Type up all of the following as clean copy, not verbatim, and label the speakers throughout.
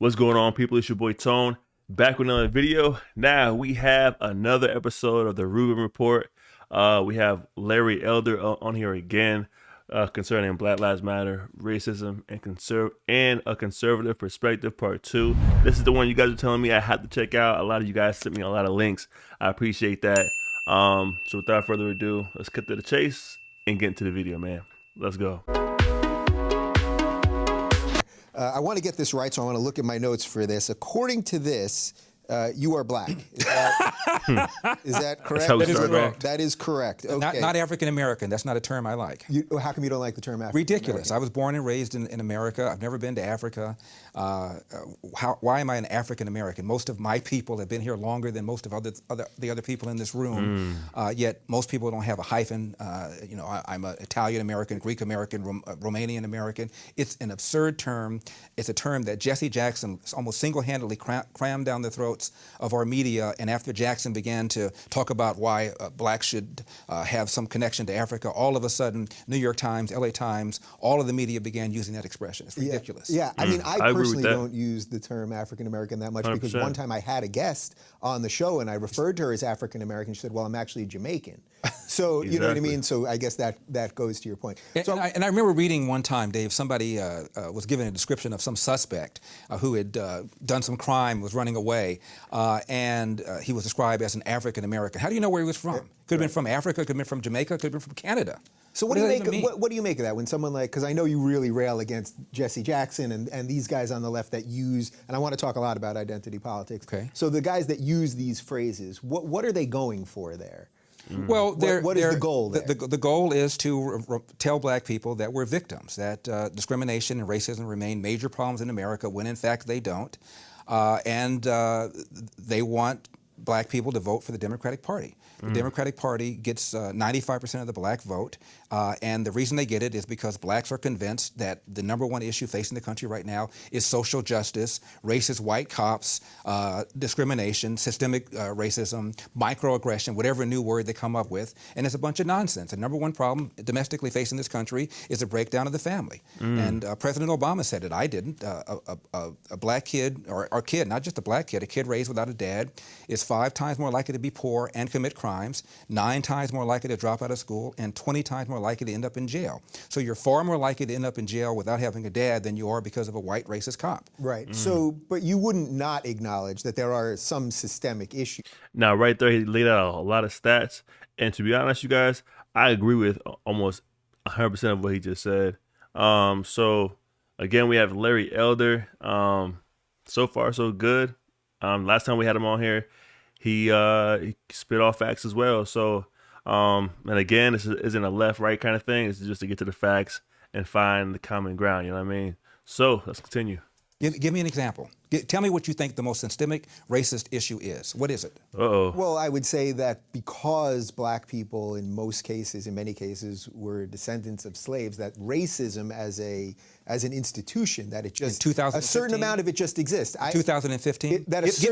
Speaker 1: What's going on, people? It's your boy Tone, back with another video. Now we have another episode of the Rubin Report. We have Larry Elder on here again concerning Black Lives Matter, racism, and a conservative perspective, part 2. This is the one you guys are telling me I have to check out. A lot of you guys sent me a lot of links. I appreciate that. So without further ado, let's cut to the chase and get into the video, man. Let's go.
Speaker 2: I want to get this right, so I want to look at my notes for this. According to this, you are black. Is that correct?
Speaker 1: That is correct.
Speaker 2: That is correct. Okay.
Speaker 3: Not African American. That's not a term I like.
Speaker 2: How come you don't like the term African
Speaker 3: Ridiculous. I was born and raised in America. I've never been to Africa. Why am I an African American? Most of my people have been here longer than most of the other people in this room. Yet most people don't have a hyphen. I'm an Italian American, Greek American, Romanian American. It's an absurd term. It's a term that Jesse Jackson almost single-handedly crammed down the throats of our media, and after Jackson began to talk about why blacks should have some connection to Africa, all of a sudden, New York Times, LA Times, all of the media began using that expression. It's ridiculous.
Speaker 2: Yeah. I mean, I personally don't use the term African American that much 100%. Because one time I had a guest on the show and I referred to her as African American. She said, well, I'm actually Jamaican. So, you know what I mean? So I guess that goes to your point.
Speaker 3: And I remember reading one time, Dave, somebody was given a description of some suspect who had done some crime, was running away, and he was described as an African American. How do you know where he was from? Could have been from Africa, could have been from Jamaica, could have been from Canada.
Speaker 2: So what do you make of that when someone like, because I know you really rail against Jesse Jackson and these guys on the left that use, and I want to talk a lot about identity politics.
Speaker 3: Okay.
Speaker 2: So the guys that use these phrases, what are they going for there?
Speaker 3: Well,
Speaker 2: what is the goal there?
Speaker 3: The goal is to tell black people that we're victims, that discrimination and racism remain major problems in America when in fact they don't. And they want black people to vote for the Democratic Party. The Democratic Party gets 95% of the black vote, and the reason they get it is because blacks are convinced that the #1 issue facing the country right now is social justice, racist white cops, discrimination, systemic racism, microaggression, whatever new word they come up with, and it's a bunch of nonsense. The #1 problem domestically facing this country is a breakdown of the family. And President Obama said it, I didn't. A black kid, or kid, not just a black kid, a kid raised without a dad is 5 times more likely to be poor and commit crimes, 9 times more likely to drop out of school, and 20 times more likely to end up in jail. So you're far more likely to end up in jail without having a dad than you are because of a white racist cop.
Speaker 2: Right. So, but you wouldn't not acknowledge that there are some systemic issues.
Speaker 1: Now, right there, he laid out a lot of stats. And to be honest, you guys, I agree with almost 100% of what he just said. So, again, we have Larry Elder. So far, so good. Last time we had him on here, he spit off facts as well. So, and again, this isn't a left-right kind of thing. It's just to get to the facts and find the common ground. You know what I mean? So let's continue.
Speaker 3: Give me an example. Tell me what you think the most systemic racist issue is. What is it?
Speaker 2: Well, I would say that because black people in many cases, were descendants of slaves, that racism as an institution, that it just, a certain amount of it just exists.
Speaker 3: 2015?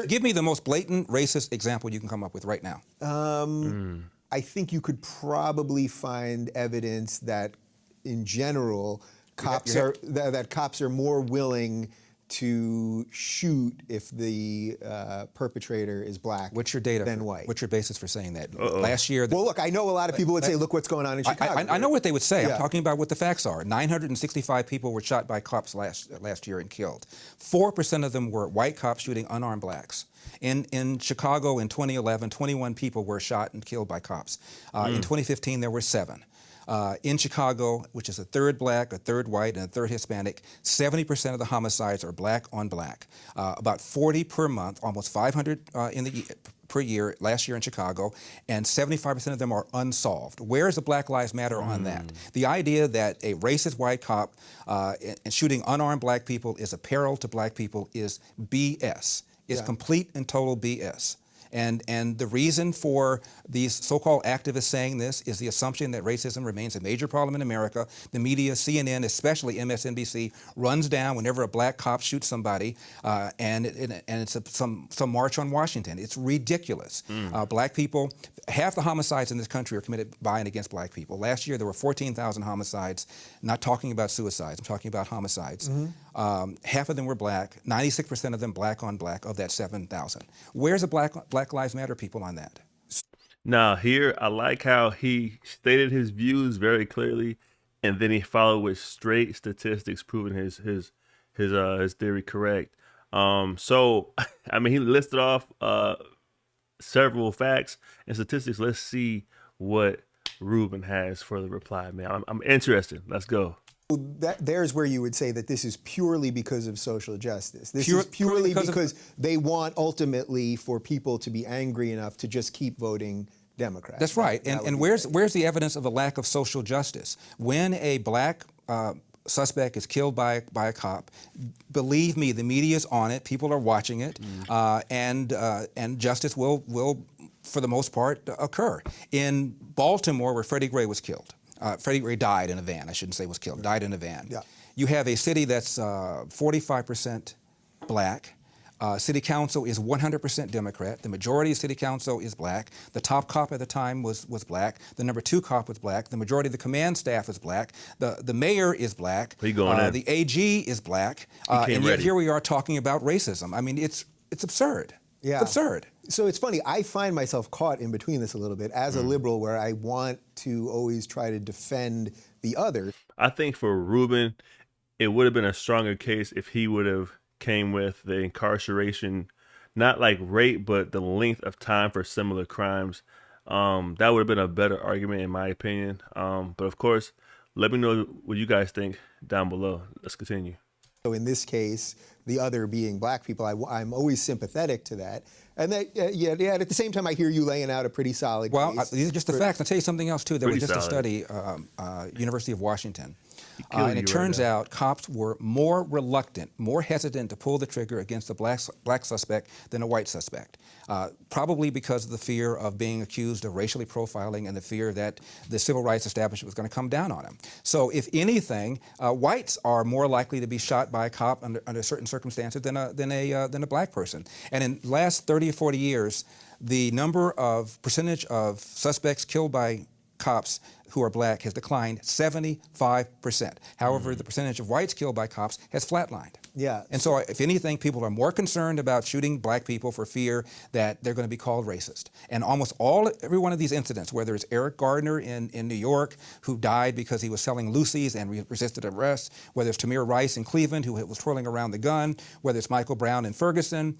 Speaker 3: Give me the most blatant racist example you can come up with right now.
Speaker 2: I think you could probably find evidence that, in general, cops are more willing to shoot if the perpetrator is black than white.
Speaker 3: What's your basis for saying that? Last year...
Speaker 2: Well, look, I know a lot of people would say, look what's going on in Chicago.
Speaker 3: I know what they would say. I'm talking about what the facts are. 965 people were shot by cops last year and killed. 4% of them were white cops shooting unarmed blacks. In Chicago in 2011, 21 people were shot and killed by cops. In 2015, there were 7. In Chicago, which is a third black, a third white, and a third Hispanic, 70% of the homicides are black on black. About 40 per month, almost 500 per year last year in Chicago, and 75% of them are unsolved. Where is the Black Lives Matter on that? The idea that a racist white cop shooting unarmed black people is a peril to black people is BS. It's complete and total BS. And the reason for these so-called activists saying this is the assumption that racism remains a major problem in America. The media, CNN, especially MSNBC, runs down whenever a black cop shoots somebody, and it's some march on Washington. It's ridiculous. Black people, half the homicides in this country are committed by and against black people. Last year there were 14,000 homicides, not talking about suicides, I'm talking about homicides. Half of them were black, 96% of them black on black of that 7,000. Where's the Black Lives Matter people on that?
Speaker 1: Now here, I like how he stated his views very clearly, and then he followed with straight statistics proving his theory correct. So I mean, he listed off several facts and statistics. Let's see what Rubin has for the reply, man. I'm interested. Let's go.
Speaker 2: There's where you would say that this is purely because of social justice. This is purely because they want ultimately for people to be angry enough to just keep voting Democrat.
Speaker 3: That's right. And where's the evidence of the lack of social justice? When a black suspect is killed by a cop, believe me, the media is on it. People are watching it, and justice will, for the most part, occur. In Baltimore, where Freddie Gray was killed, Freddie Gray died in a van. I shouldn't say was killed. Died in a van.
Speaker 2: Yeah.
Speaker 3: You have a city that's 45% black. City council is 100% Democrat. The majority of city council is black. The top cop at the time was black. The number 2 cop was black. The majority of the command staff is black. The mayor is black. The AG is black. And yet here we are talking about racism. I mean, it's absurd.
Speaker 2: Yeah.
Speaker 3: It's absurd.
Speaker 2: So it's funny, I find myself caught in between this a little bit as a liberal, where I want to always try to defend the other.
Speaker 1: I think for Rubin, it would have been a stronger case if he would have came with the incarceration, not like rate, but the length of time for similar crimes. That would have been a better argument in my opinion. But of course, let me know what you guys think down below. Let's continue.
Speaker 2: So in this case, the other being black people, I'm always sympathetic to that. And that, at the same time, I hear you laying out a pretty solid case.
Speaker 3: These are just the facts. I'll tell you something else, too. There was just a study, University of Washington. And it turns out cops were more reluctant, more hesitant to pull the trigger against a black suspect than a white suspect, probably because of the fear of being accused of racially profiling and the fear that the civil rights establishment was going to come down on them. So if anything, whites are more likely to be shot by a cop under certain circumstances than a black person. And in the last 30 or 40 years, the percentage of suspects killed by cops who are black has declined 75%. However, the percentage of whites killed by cops has flatlined.
Speaker 2: Yeah.
Speaker 3: And so if anything, people are more concerned about shooting black people for fear that they're going to be called racist. And almost every one of these incidents, whether it's Eric Gardner in New York, who died because he was selling Lucy's and resisted arrest, whether it's Tamir Rice in Cleveland, who was twirling around the gun, whether it's Michael Brown in Ferguson,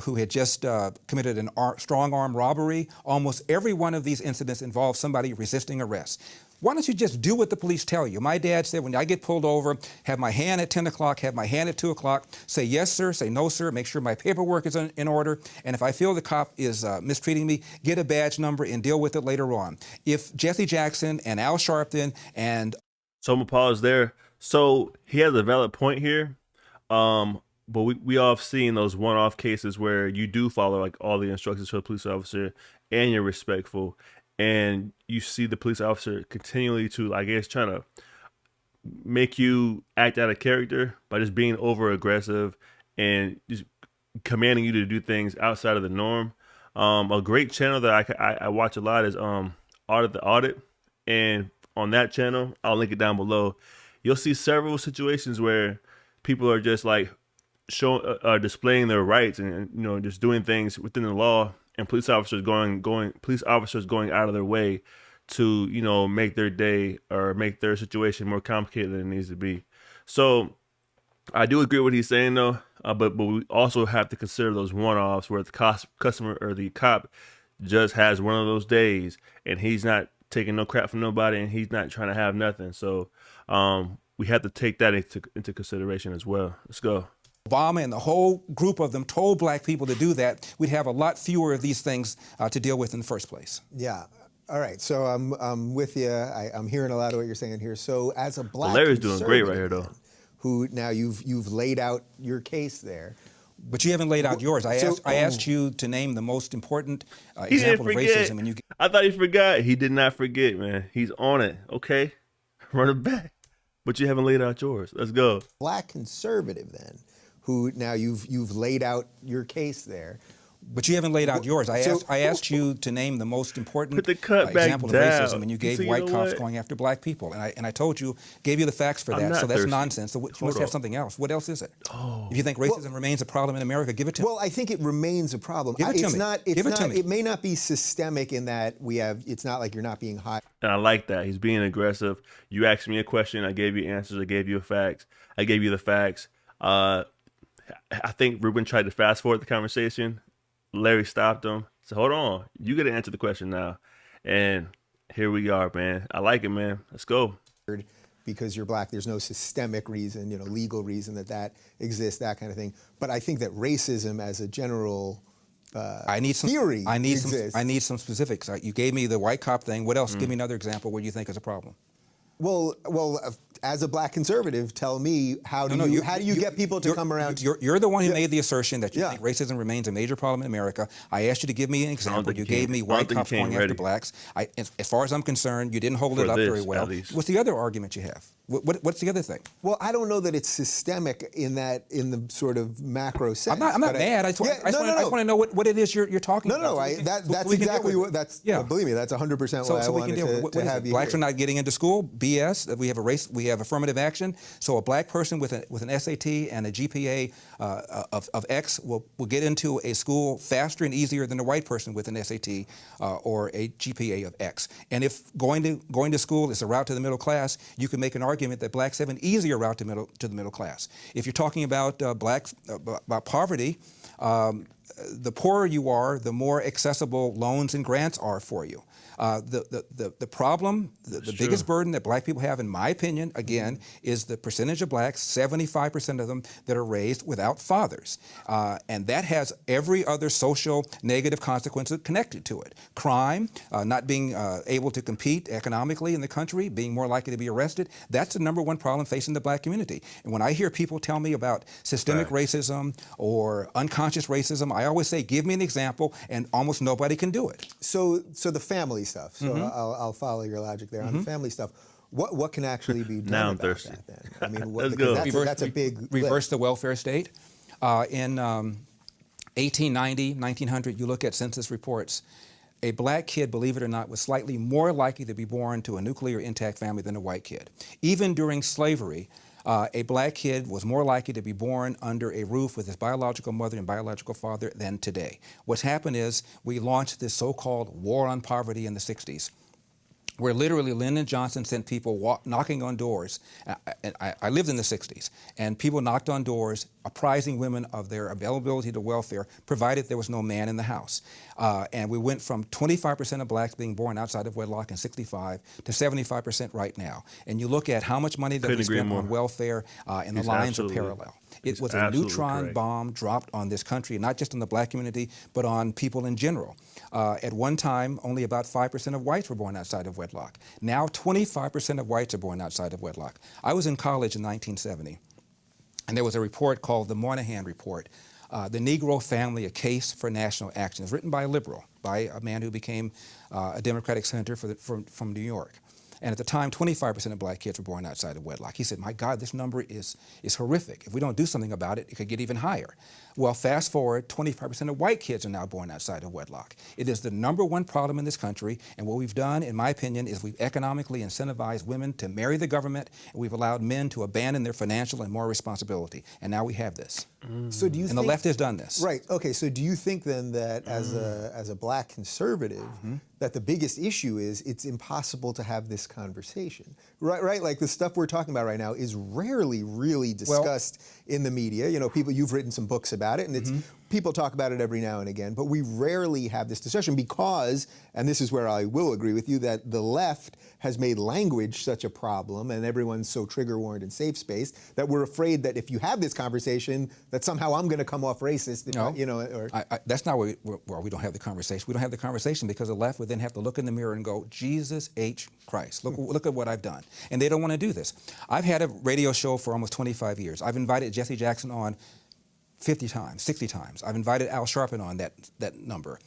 Speaker 3: who had just committed a strong arm robbery, almost every one of these incidents involves somebody resisting arrest. Why don't you just do what the police tell you? My dad said when I get pulled over, have my hand at 10 o'clock, have my hand at 2 o'clock, say yes, sir, say no, sir, make sure my paperwork is in order, and if I feel the cop is mistreating me, get a badge number and deal with it later on. If Jesse Jackson and Al Sharpton and...
Speaker 1: So I'm going to pause there. So he has a valid point here, but we all have seen those one-off cases where you do follow like all the instructions for the police officer and you're respectful. And you see the police officer continually to, I guess, trying to make you act out of character by just being over aggressive and just commanding you to do things outside of the norm. A great channel that I watch a lot is Audit the Audit. And on that channel, I'll link it down below. You'll see several situations where people are just like displaying their rights and just doing things within the law. And police officers going out of their way to, make their day or make their situation more complicated than it needs to be. So I do agree with what he's saying though, but we also have to consider those one-offs where the customer or the cop just has one of those days and he's not taking no crap from nobody and he's not trying to have nothing. So we have to take that into consideration as well. Let's go.
Speaker 3: Obama and the whole group of them told black people to do that, we'd have a lot fewer of these things to deal with in the first place.
Speaker 2: Yeah. All right. So I'm with you. I'm hearing a lot of what you're saying here. So as a black
Speaker 1: Larry's doing great right here, though.
Speaker 2: Who now you've laid out your case there.
Speaker 3: But you haven't laid out yours. I asked you to name the most important example of racism, and
Speaker 1: I thought he forgot. He did not forget, man. He's on it. Okay, run it back. But you haven't laid out yours. Let's go.
Speaker 2: Black conservative then, who now you've laid out your case there.
Speaker 3: But you haven't laid out yours. I asked you to name the most important
Speaker 1: Put the cut back
Speaker 3: example of
Speaker 1: down.
Speaker 3: racism, and you gave
Speaker 1: See,
Speaker 3: white
Speaker 1: you know
Speaker 3: cops
Speaker 1: what?
Speaker 3: going after black people. And I told you, gave you the facts for
Speaker 1: I'm
Speaker 3: that.
Speaker 1: not
Speaker 3: So that's
Speaker 1: thirsty.
Speaker 3: nonsense. So you
Speaker 1: Hold
Speaker 3: must have
Speaker 1: on.
Speaker 3: something else. What else is it?
Speaker 1: Oh.
Speaker 3: If you think racism remains a problem in America, give it to me.
Speaker 2: Well, I think it remains a problem.
Speaker 3: Give it to
Speaker 2: It's
Speaker 3: me.
Speaker 2: not. It's
Speaker 3: Give it
Speaker 2: not.
Speaker 3: to me.
Speaker 2: It may not be systemic in that we have. It's not like you're not being hired.
Speaker 1: And I like that. He's being aggressive. You asked me a question. I gave you answers. I gave you facts. I gave you the facts. I think Rubin tried to fast forward the conversation. Larry stopped him. So hold on. You got to answer the question now. And here we are, man. I like it, man. Let's go.
Speaker 2: Because you're black, there's no systemic reason, legal reason that exists, that kind of thing. But I think that racism, as a general theory, exists.
Speaker 3: I need some specifics. You gave me the white cop thing. What else? Give me another example where you think is a problem.
Speaker 2: Well, as a black conservative, tell me how do you get people to come around?
Speaker 3: You're the one who made the assertion that you think racism remains a major problem in America. I asked you to give me an example. You gave me white cops going after blacks. As far as I'm concerned, you didn't hold it up very well. What's the other argument you have? What's the other thing?
Speaker 2: Well, I don't know that it's systemic in the sort of macro sense.
Speaker 3: I'm not mad. I just want to know what it is you're talking about.
Speaker 2: That's exactly what. Believe me, that's 100% why I wanted to have you.
Speaker 3: Blacks
Speaker 2: here.
Speaker 3: are not getting into school. BS. We have a race. We have affirmative action. So a black person with an SAT and a GPA of X will get into a school faster and easier than a white person with an SAT or a GPA of X. And if going to school is a route to the middle class, you can make an argument that blacks have an easier route to the middle class. If you're talking about about poverty, the poorer you are, the more accessible loans and grants are for you. The problem, the biggest burden that black people have, in my opinion, again, is the percentage of blacks, 75% of them, that are raised without fathers. And that has every other social negative consequence connected to it. Crime, not being able to compete economically in the country, being more likely to be arrested, that's the number one problem facing the black community. And when I hear people tell me about systemic racism or unconscious racism, I always say, give me an example, and almost nobody can do it.
Speaker 2: So the family stuff. So I'll follow your logic there on the family stuff. What can actually be done
Speaker 1: Now I'm
Speaker 2: about
Speaker 1: thirsty.
Speaker 2: that then? I mean,
Speaker 1: Let's go.
Speaker 2: That's a big
Speaker 3: reverse the welfare state. In 1890, 1900, you look at census reports. A black kid, believe it or not, was slightly more likely to be born to a nuclear intact family than a white kid. Even during slavery, a black kid was more likely to be born under a roof with his biological mother and biological father than today. What's happened is we launched this so-called war on poverty in the 60s, where literally Lyndon Johnson sent people knocking on doors. I lived in the 60s, and people knocked on doors apprising women of their availability to welfare, provided there was no man in the house. And we went from 25% of blacks being born outside of wedlock in 65 to 75% right now. And you look at how much money that we spent on welfare, and the lines are parallel. It was a neutron bomb dropped on this country, not just on the black community, but on people in general. At one time, only about 5% of whites were born outside of wedlock. Now 25% of whites are born outside of wedlock. I was in college in 1970, and there was a report called the Moynihan Report, The Negro Family, A Case for National Action. It was written by a liberal, by a man who became a Democratic senator from New York. And at the time, 25% of black kids were born outside of wedlock. He said, my God, this number is horrific. If we don't do something about it, it could get even higher. Well, fast forward, 25% of white kids are now born outside of wedlock. It is the number one problem in this country, and what we've done, in my opinion, is we've economically incentivized women to marry the government, and we've allowed men to abandon their financial and moral responsibility. And now we have this.
Speaker 2: So do you
Speaker 3: and the left has done this.
Speaker 2: Right. Okay. So do you think then that as a black conservative, that the biggest issue is it's impossible to have this conversation? Right. Like the stuff we're talking about right now is rarely really discussed in the media. You know, you've written some books about it, and it's people talk about it every now and again, but we rarely have this discussion because, and this is where I will agree with you, that the left has made language such a problem, and everyone's so trigger-warned and safe-spaced that we're afraid that if you have this conversation, that somehow I'm going to come off racist.
Speaker 3: That's not why we don't have the conversation. We don't have the conversation because the left would then have to look in the mirror and go, Jesus H. Christ, look at what I've done. And they don't want to do this. I've had a radio show for almost 25 years. I've invited Jesse Jackson on 50 times, 60 times. I've invited Al Sharpton on that number.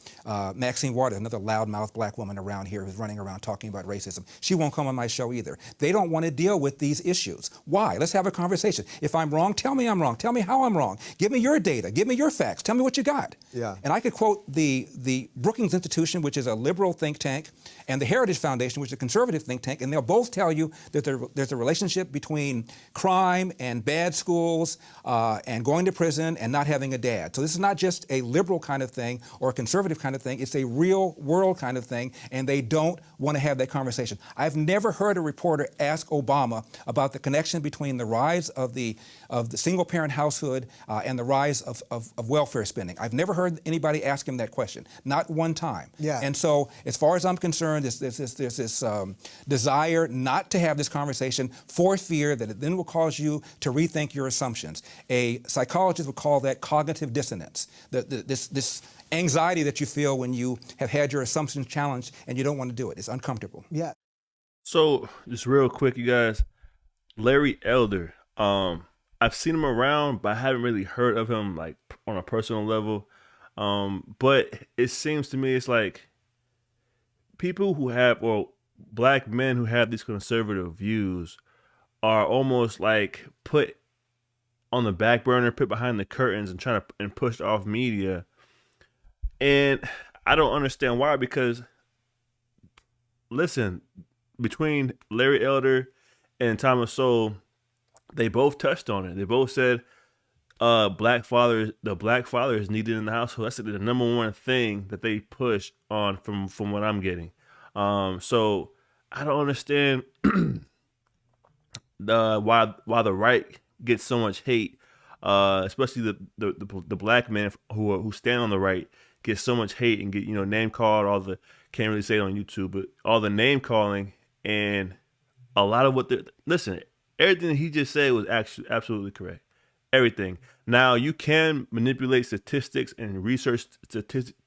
Speaker 3: Maxine Waters, another loudmouth black woman around here who's running around talking about racism. She won't come on my show either. They don't want to deal with these issues. Why? Let's have a conversation. If I'm wrong, tell me I'm wrong. Tell me how I'm wrong. Give me your data. Give me your facts. Tell me what you got.
Speaker 2: Yeah.
Speaker 3: And I could quote the Brookings Institution, which is a liberal think tank, and the Heritage Foundation, which is a conservative think tank, and they'll both tell you that there's a relationship between crime and bad schools and going to prison and not having a dad. So this is not just a liberal kind of thing or a conservative kind of thing. It's a real world kind of thing, and they don't want to have that conversation. I've never heard a reporter ask Obama about the connection between the rise of the single-parent household and the rise of welfare spending. I've never heard anybody ask him that question, not one time.
Speaker 2: Yeah.
Speaker 3: And so, as far as I'm concerned, there's this desire not to have this conversation for fear that it then will cause you to rethink your assumptions. A psychologist would call that cognitive dissonance. This anxiety that you feel when you have had your assumptions challenged and you don't want to do it. It's uncomfortable.
Speaker 2: Yeah.
Speaker 1: So just real quick, you guys, Larry Elder. I've seen him around, but I haven't really heard of him like on a personal level. But it seems to me it's like people who have, or black men who have these conservative views are almost like put on the back burner, put behind the curtains and pushed off media. And I don't understand why, because listen, between Larry Elder and Thomas Sowell, they both touched on it. They both said the black father is needed in the household. That's the number one thing that they push on from what I'm getting. So I don't understand why the right gets so much hate, especially the black men who stand on the right get so much hate and get name called. Can't really say it on YouTube, but all the name calling and a lot of what listen. Everything he just said was actually absolutely correct. Everything. Now, you can manipulate statistics and research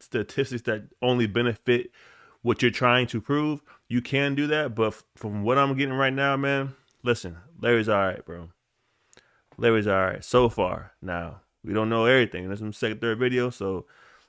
Speaker 1: statistics that only benefit what you're trying to prove. You can do that, but from what I'm getting right now, man, listen, Larry's all right, bro. Larry's all right so far. Now, we don't know everything. That's some second, third video, so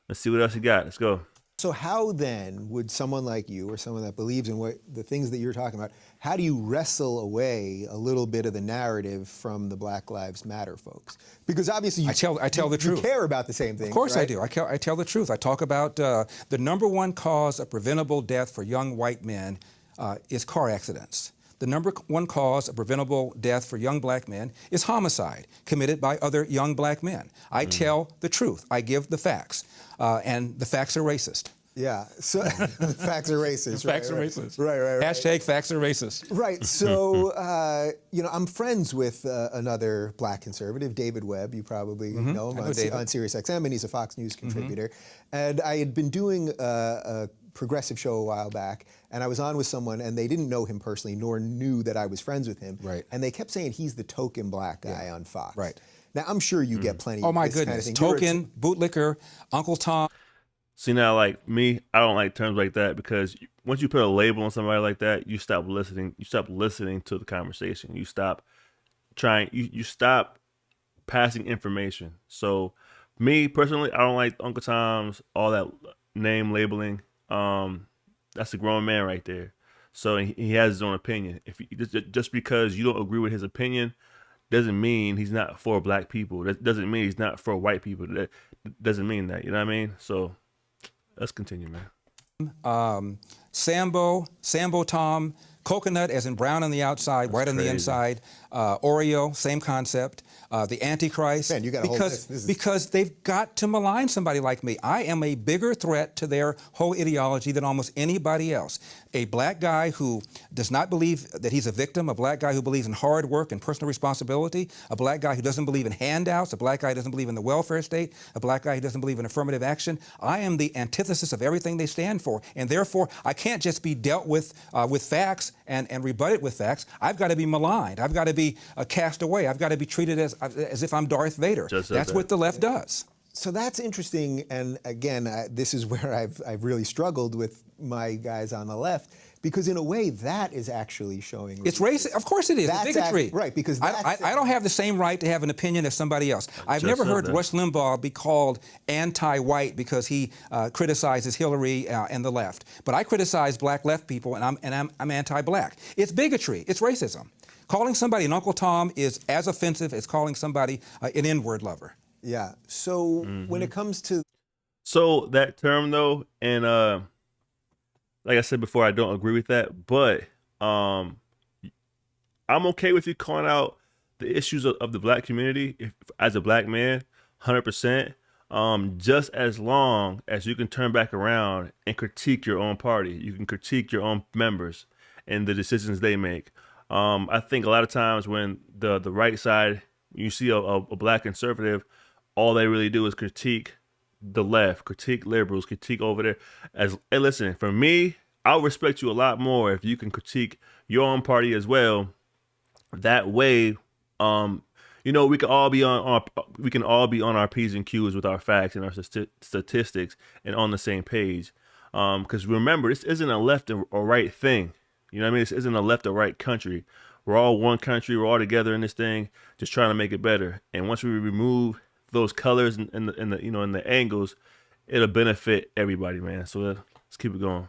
Speaker 1: let's see what else you got. Let's go.
Speaker 2: So how then would someone like you, or someone that believes in what the things that you're talking about, how do you wrestle away a little bit of the narrative from the Black Lives Matter folks? Because obviously
Speaker 3: I tell the truth.
Speaker 2: You care about the same things.
Speaker 3: Of course,
Speaker 2: right?
Speaker 3: I do. I tell the truth. I talk about the number one cause of preventable death for young white men is car accidents. The number one cause of preventable death for young black men is homicide committed by other young black men. I tell the truth. I give the facts. And the facts are racist.
Speaker 2: Yeah, so the facts are racist.
Speaker 3: Facts are racist.
Speaker 2: Right.
Speaker 3: Hashtag facts are racist.
Speaker 2: Right, so, I'm friends with another black conservative, David Webb. You probably know him on Sirius XM, and he's a Fox News contributor. And I had been doing a progressive show a while back, and I was on with someone, and they didn't know him personally, nor knew that I was friends with him.
Speaker 3: Right.
Speaker 2: And they kept saying he's the token black guy on Fox.
Speaker 3: Right.
Speaker 2: Now, I'm sure you get plenty
Speaker 3: Oh
Speaker 2: of
Speaker 3: my
Speaker 2: this kind of
Speaker 3: goodness.
Speaker 2: thing.
Speaker 3: Token, bootlicker, Uncle Tom.
Speaker 1: See, now, like me, I don't like terms like that, because once you put a label on somebody like that, you stop listening. You stop listening to the conversation. You stop trying. You stop passing information. So, me personally, I don't like Uncle Tom's, all that name labeling. That's a grown man right there. So he has his own opinion. If just because you don't agree with his opinion, doesn't mean he's not for black people. That doesn't mean he's not for white people. That doesn't mean that. You know what I mean? So. Let's continue, man.
Speaker 3: Sambo Tom, coconut as in brown on the outside, white on the inside, Oreo, same concept, the Antichrist.
Speaker 2: Man, you got a whole list.
Speaker 3: Because they've got to malign somebody like me. I am a bigger threat to their whole ideology than almost anybody else. A black guy who does not believe that he's a victim, a black guy who believes in hard work and personal responsibility, a black guy who doesn't believe in handouts, a black guy who doesn't believe in the welfare state, a black guy who doesn't believe in affirmative action. I am the antithesis of everything they stand for, and therefore I can't just be dealt with facts and rebutted with facts. I've got to be maligned. I've got to be cast away. I've got to be treated as if I'm Darth Vader. That's what the left does.
Speaker 2: So that's interesting, and again, this is where I've really struggled with my guys on the left, Because in a way, that is actually showing
Speaker 3: It's racist. Of course it is.
Speaker 2: That's
Speaker 3: It's bigotry.
Speaker 2: right, because that's
Speaker 3: I don't have the same right to have an opinion as somebody else. I've never heard Rush Limbaugh be called anti-white because he criticizes Hillary and the left. But I criticize black left people, and I'm anti-black. It's bigotry. It's racism. Calling somebody an Uncle Tom is as offensive as calling somebody an N-word lover.
Speaker 2: Yeah. So when it comes to
Speaker 1: that term though, and like I said before, I don't agree with that, but I'm okay with you calling out the issues of the black community as a black man, 100%. Just as long as you can turn back around and critique your own party, you can critique your own members and the decisions they make. I think a lot of times when the right side, you see a black conservative, all they really do is critique the left, critique liberals, critique over there. Hey, listen, for me, I'll respect you a lot more if you can critique your own party as well. That way, we can all be on our P's and Q's with our facts and our statistics and on the same page. Because remember, this isn't a left or right thing. You know what I mean? This isn't a left or right country. We're all one country. We're all together in this thing, just trying to make it better. And once we remove those colors and the angles, it'll benefit everybody, man. So let's keep it going.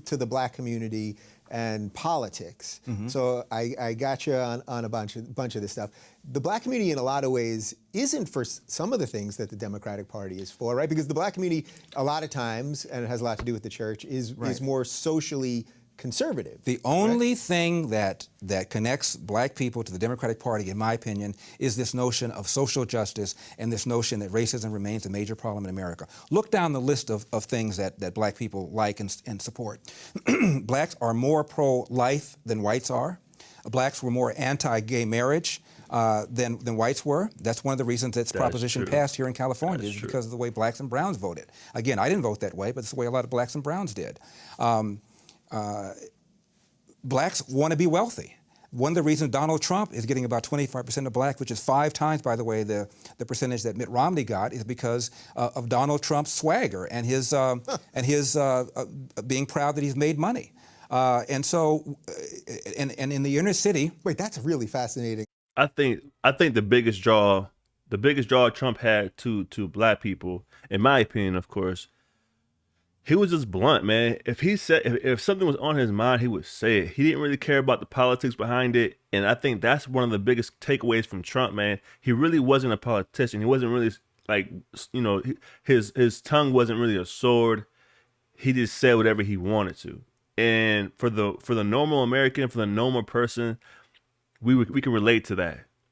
Speaker 2: To the black community and politics. So I got you on a bunch of this stuff. The black community in a lot of ways isn't for some of the things that the Democratic Party is for, right? Because the black community a lot of times, and it has a lot to do with the church, is more socially conservative.
Speaker 3: The only thing that connects black people to the Democratic Party, in my opinion, is this notion of social justice and this notion that racism remains a major problem in America. Look down the list of things that black people like and support. Blacks are more pro-life than whites are. Blacks were more anti-gay marriage than whites were. That's one of the reasons that proposition passed here in California, is because of the way blacks and browns voted. Again, I didn't vote that way, but it's the way a lot of blacks and browns did. Blacks want to be wealthy. One of the reasons Donald Trump is getting about 25% of blacks, which is 5 times, by the way, the percentage that Mitt Romney got, is because of Donald Trump's swagger and his being proud that he's made money. And so, and in the inner city.
Speaker 2: Wait, that's really fascinating.
Speaker 1: I think the biggest draw Trump had to black people, in my opinion, of course, he was just blunt, man. If something was on his mind, he would say it. He didn't really care about the politics behind it. And I think that's one of the biggest takeaways from Trump, man. He really wasn't a politician. He wasn't really his tongue wasn't really a sword. He just said whatever he wanted to. And for the normal American, for the normal person, we can relate to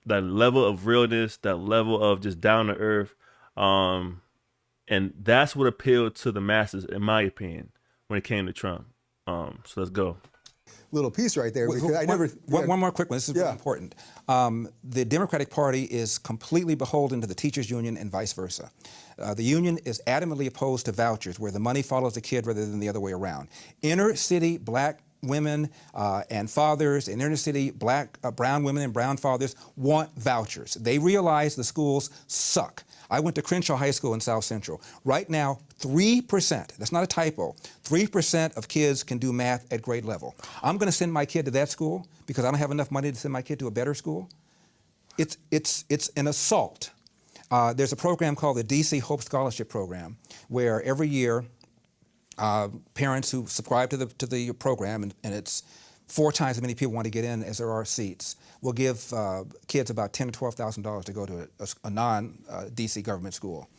Speaker 1: that level of realness, that level of just down to earth. And that's what appealed to the masses, in my opinion, when it came to Trump. So let's go.
Speaker 2: Little piece right there. Because
Speaker 3: one more quick one. This is really important. The Democratic Party is completely beholden to the teachers union and vice versa. The union is adamantly opposed to vouchers, where the money follows the kid rather than the other way around. Inner city black women and fathers, and inner city brown women and brown fathers want vouchers. They realize the schools suck. I went to Crenshaw High School in South Central. Right now, 3%, that's not a typo, 3% of kids can do math at grade level. I'm going to send my kid to that school because I don't have enough money to send my kid to a better school. It's an assault. There's a program called the DC Hope Scholarship Program, where every year parents who subscribe to the program, and it's 4 times as many people want to get in as there are seats, will give kids about $10,000 to $12,000 to go to a non-DC government school.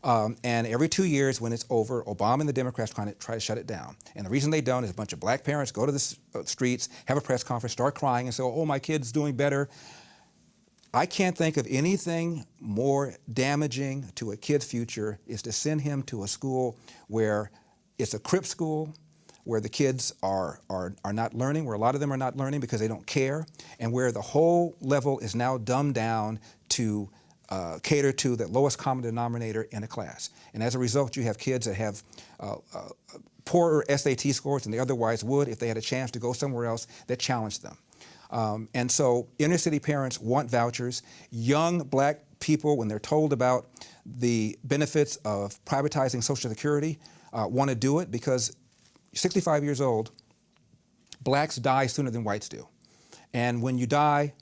Speaker 3: And every 2 years when it's over, Obama and the Democrats try to shut it down. And the reason they don't is a bunch of black parents go to the streets, have a press conference, start crying and say, oh, my kid's doing better. I can't think of anything more damaging to a kid's future is to send him to a school where it's a Crip school, where the kids are not learning, where a lot of them are not learning because they don't care, and where the whole level is now dumbed down to cater to the lowest common denominator in a class. And as a result, you have kids that have poorer SAT scores than they otherwise would if they had a chance to go somewhere else that challenged them. And so inner city parents want vouchers. Young black people, when they're told about the benefits of privatizing Social Security, want to do it because 65 years old, blacks die sooner than whites do. And when you die,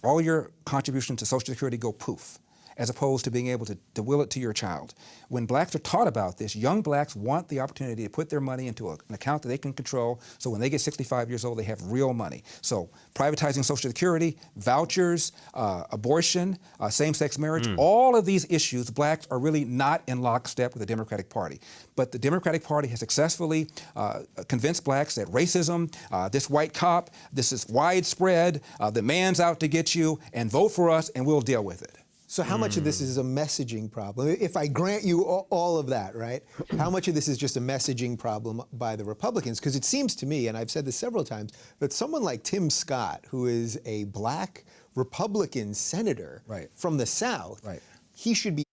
Speaker 3: all your contributions to Social Security go poof, as opposed to being able to will it to your child. When blacks are taught about this, young blacks want the opportunity to put their money into an account that they can control, so when they get 65 years old, they have real money. So privatizing Social Security, vouchers, abortion, same-sex marriage, all of these issues, blacks are really not in lockstep with the Democratic Party. But the Democratic Party has successfully convinced blacks that racism, this white cop, this is widespread, the man's out to get you, and vote for us and we'll deal with it.
Speaker 2: So how much of this is a messaging problem? If I grant you all of that, right? How much of this is just a messaging problem by the Republicans? Because it seems to me, and I've said this several times, that someone like Tim Scott, who is a black Republican senator from the South, he should be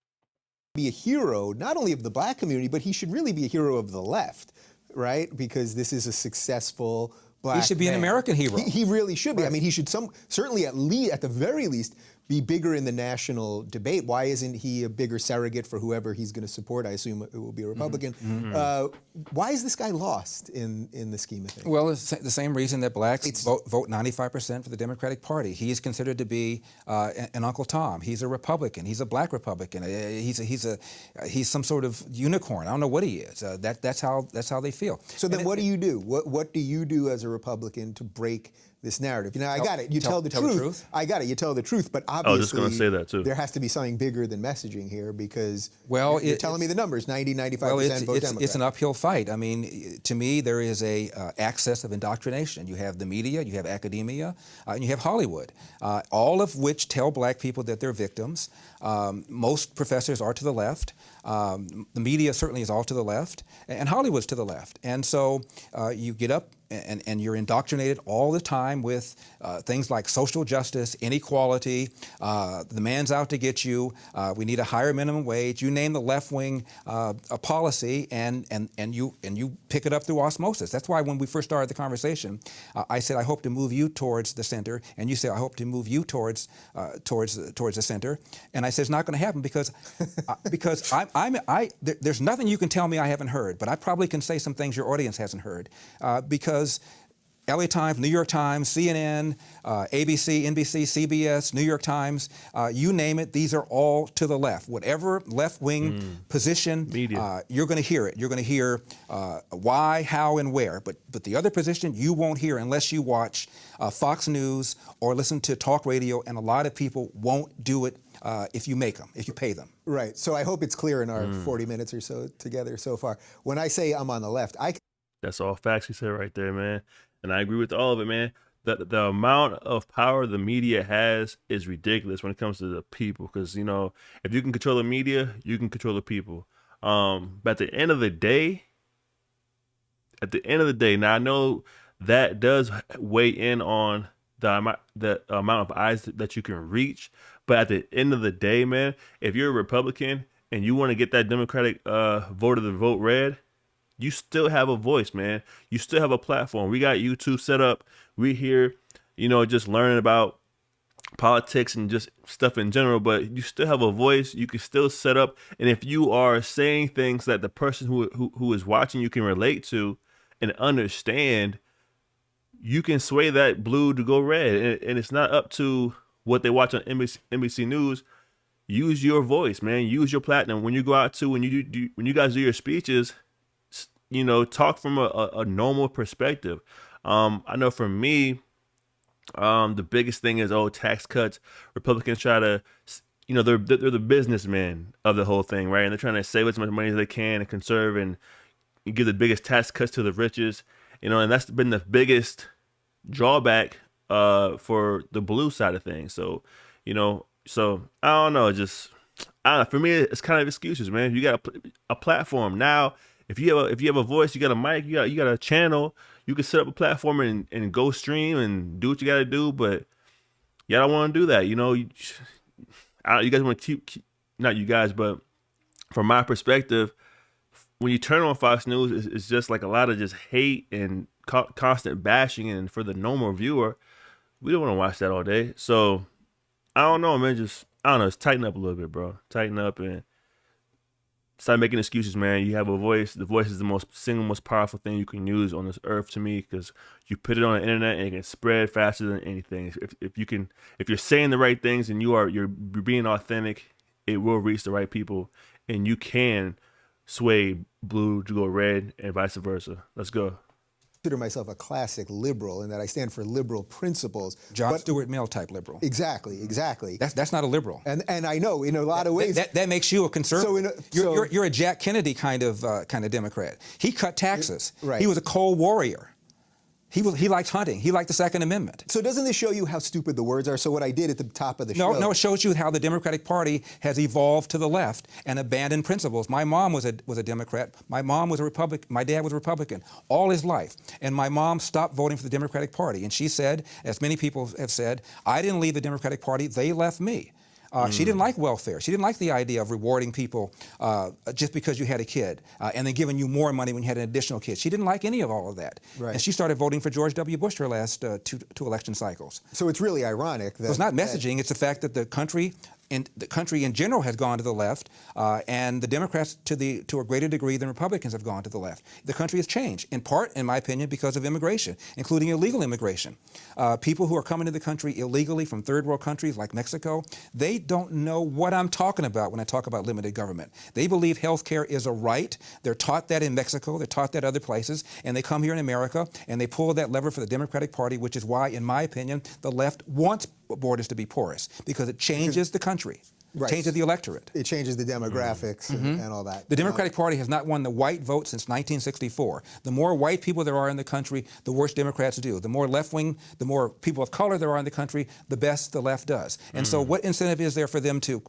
Speaker 2: a hero, not only of the black community, but he should really be a hero of the left, right? Because this is a successful black
Speaker 3: He should be
Speaker 2: man.
Speaker 3: an American hero.
Speaker 2: He really should be. I mean, he should certainly at the very least, be bigger in the national debate. Why isn't he a bigger surrogate for whoever he's going to support? I assume it will be a Republican. Why is this guy lost in the scheme of things?
Speaker 3: Well, it's the same reason that blacks vote 95% for the Democratic Party. He is considered to be an Uncle Tom. He's a Republican. He's a black Republican. He's some sort of unicorn. I don't know what he is. That's how they feel.
Speaker 2: So then, what do you do? What do you do as a Republican to break this narrative? I got it. You tell the truth. I got it. You tell the truth. But obviously,
Speaker 1: I was just going to say that too.
Speaker 2: There has to be something bigger than messaging here, because you're telling me the numbers: 90, 95% vote Democrat.
Speaker 3: It's an uphill fight. I mean, to me, there is a access of indoctrination. You have the media, you have academia, and you have Hollywood, all of which tell black people that they're victims. Most professors are to the left. The media certainly is all to the left, and Hollywood's to the left. And so you get up and you're indoctrinated all the time with things like social justice, inequality, the man's out to get you, we need a higher minimum wage. You name the left-wing policy, and you pick it up through osmosis. That's why when we first started the conversation, I said I hope to move you towards the center, and you said I hope to move you towards the center. And I said it's not going to happen because there's nothing you can tell me I haven't heard, but I probably can say some things your audience hasn't heard, because LA Times, New York Times, CNN, ABC, NBC, CBS, New York Times, you name it, these are all to the left. Whatever left-wing position, you're going to hear it. You're going to hear why, how, and where. But the other position you won't hear unless you watch Fox News or listen to talk radio, and a lot of people won't do it if you make them, if you pay them.
Speaker 2: Right. So I hope it's clear in our 40 minutes or so together so far. When I say I'm on the left,
Speaker 1: That's all facts you said right there, man. And I agree with all of it, man. The amount of power the media has is ridiculous when it comes to the people. Because, if you can control the media, you can control the people. But at the end of the day, now I know that does weigh in on the amount of eyes that you can reach. But at the end of the day, man, if you're a Republican and you want to get that Democratic voter to vote red, you still have a voice, man. You still have a platform. We got YouTube set up. We're here, just learning about politics and just stuff in general, but you still have a voice. You can still set up. And if you are saying things that the person who is watching you can relate to and understand, you can sway that blue to go red. And it's not up to what they watch on NBC News. Use your voice, man. Use your platform. When you go out when you guys do your speeches, talk from a normal perspective. I know for me, the biggest thing is, tax cuts. Republicans try to, they're the businessmen of the whole thing, right? And they're trying to save as much money as they can and conserve and give the biggest tax cuts to the richest, and that's been the biggest drawback for the blue side of things. So, so I don't know, for me, it's kind of excuses, man. You got a platform now. If you have a voice, you got a mic, you got a channel, you can set up a platform and go stream and do what you got to do. But y'all don't want to do that. You guys want to keep, not you guys, but from my perspective, when you turn on Fox News, it's just like a lot of just hate and constant bashing. And for the normal viewer, we don't want to watch that all day. So I don't know, man. Just tighten up a little bit, bro. Tighten up and stop making excuses, man. You have a voice. The voice is the single most powerful thing you can use on this earth to me, because you put it on the internet and it can spread faster than anything. If you're saying the right things and you're being authentic, it will reach the right people, and you can sway blue to go red and vice versa. Let's go.
Speaker 2: Consider myself a classic liberal in that I stand for liberal principles.
Speaker 3: John Stuart Mill type liberal.
Speaker 2: Exactly.
Speaker 3: That's not a liberal.
Speaker 2: And I know in a lot of ways
Speaker 3: that makes you a conservative. You're a Jack Kennedy kind of Democrat. He cut taxes.
Speaker 2: Right.
Speaker 3: He was a cold warrior. He liked hunting. He liked the Second Amendment.
Speaker 2: So doesn't this show you how stupid the words are? So what I did at the top of the show.
Speaker 3: No, it shows you how the Democratic Party has evolved to the left and abandoned principles. My mom was a Democrat. My mom was a Republican. My dad was a Republican all his life. And my mom stopped voting for the Democratic Party. And she said, as many people have said, I didn't leave the Democratic Party, they left me. She didn't like welfare. She didn't like the idea of rewarding people just because you had a kid and then giving you more money when you had an additional kid. She didn't like any of all of that.
Speaker 2: Right.
Speaker 3: And she started voting for George W. Bush her last two election cycles.
Speaker 2: So it's really ironic that...
Speaker 3: It's not messaging, it's the fact that the country in general has gone to the left, and the Democrats to a greater degree than Republicans have gone to the left. The country has changed, in part, in my opinion, because of immigration, including illegal immigration. People who are coming to the country illegally from third world countries like Mexico, they don't know what I'm talking about when I talk about limited government. They believe health care is a right. They're taught that in Mexico, they're taught that other places, and they come here in America and they pull that lever for the Democratic Party, which is why, in my opinion, the left wants borders to be porous, because it changes the country.
Speaker 2: Right.
Speaker 3: Changes the electorate.
Speaker 2: It changes the demographics and all that.
Speaker 3: The Democratic Party has not won the white vote since 1964. The more white people there are in the country, the worse Democrats do. The more left-wing, the more people of color there are in the country, the best the left does. And so what incentive is there for them to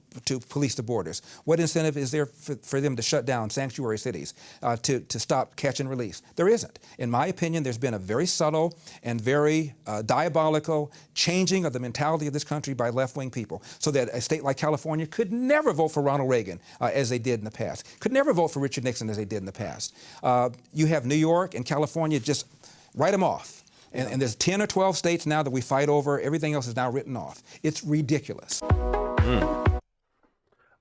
Speaker 3: police the borders? What incentive is there for them to shut down sanctuary cities, to stop catch and release? There isn't. In my opinion, there's been a very subtle and very diabolical changing of the mentality of this country by left-wing people, so that a state like California could never vote for Ronald Reagan as they did in the past, could never vote for Richard Nixon as they did in the past. You have New York and California, just write them off. And there's 10 or 12 states now that we fight over. Everything else is now written off. It's ridiculous.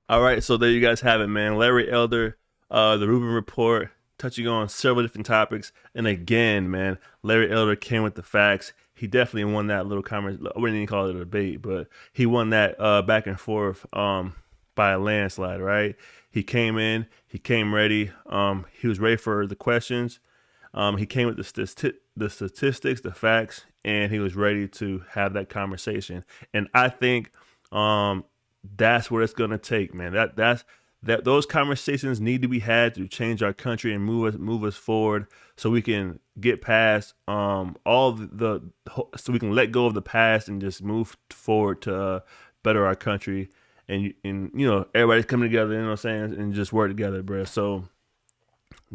Speaker 1: All right, so there you guys have it, man. Larry Elder, the Rubin Report, touching on several different topics. And again, man, Larry Elder came with the facts. He definitely won that little conversation. I wouldn't even call it a debate, but he won that back and forth by a landslide, right? He came in, he came ready. He was ready for the questions. He came with the statistics, the facts, and he was ready to have that conversation. And I think that's what it's gonna take, man. That those conversations need to be had to change our country and move us forward, so we can get past so we can let go of the past and just move forward to better our country. And you know, everybody's coming together, you know what I'm saying, and just work together, bro. So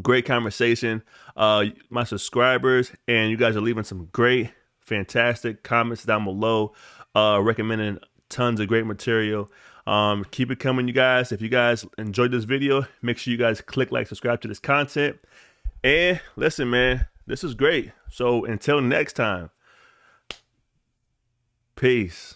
Speaker 1: great conversation. My subscribers and you guys are leaving some great, fantastic comments down below, recommending tons of great material. Keep it coming, you guys. If you guys enjoyed this video, make sure you guys click like, subscribe to this content. And listen, man, this is great. So until next time, peace.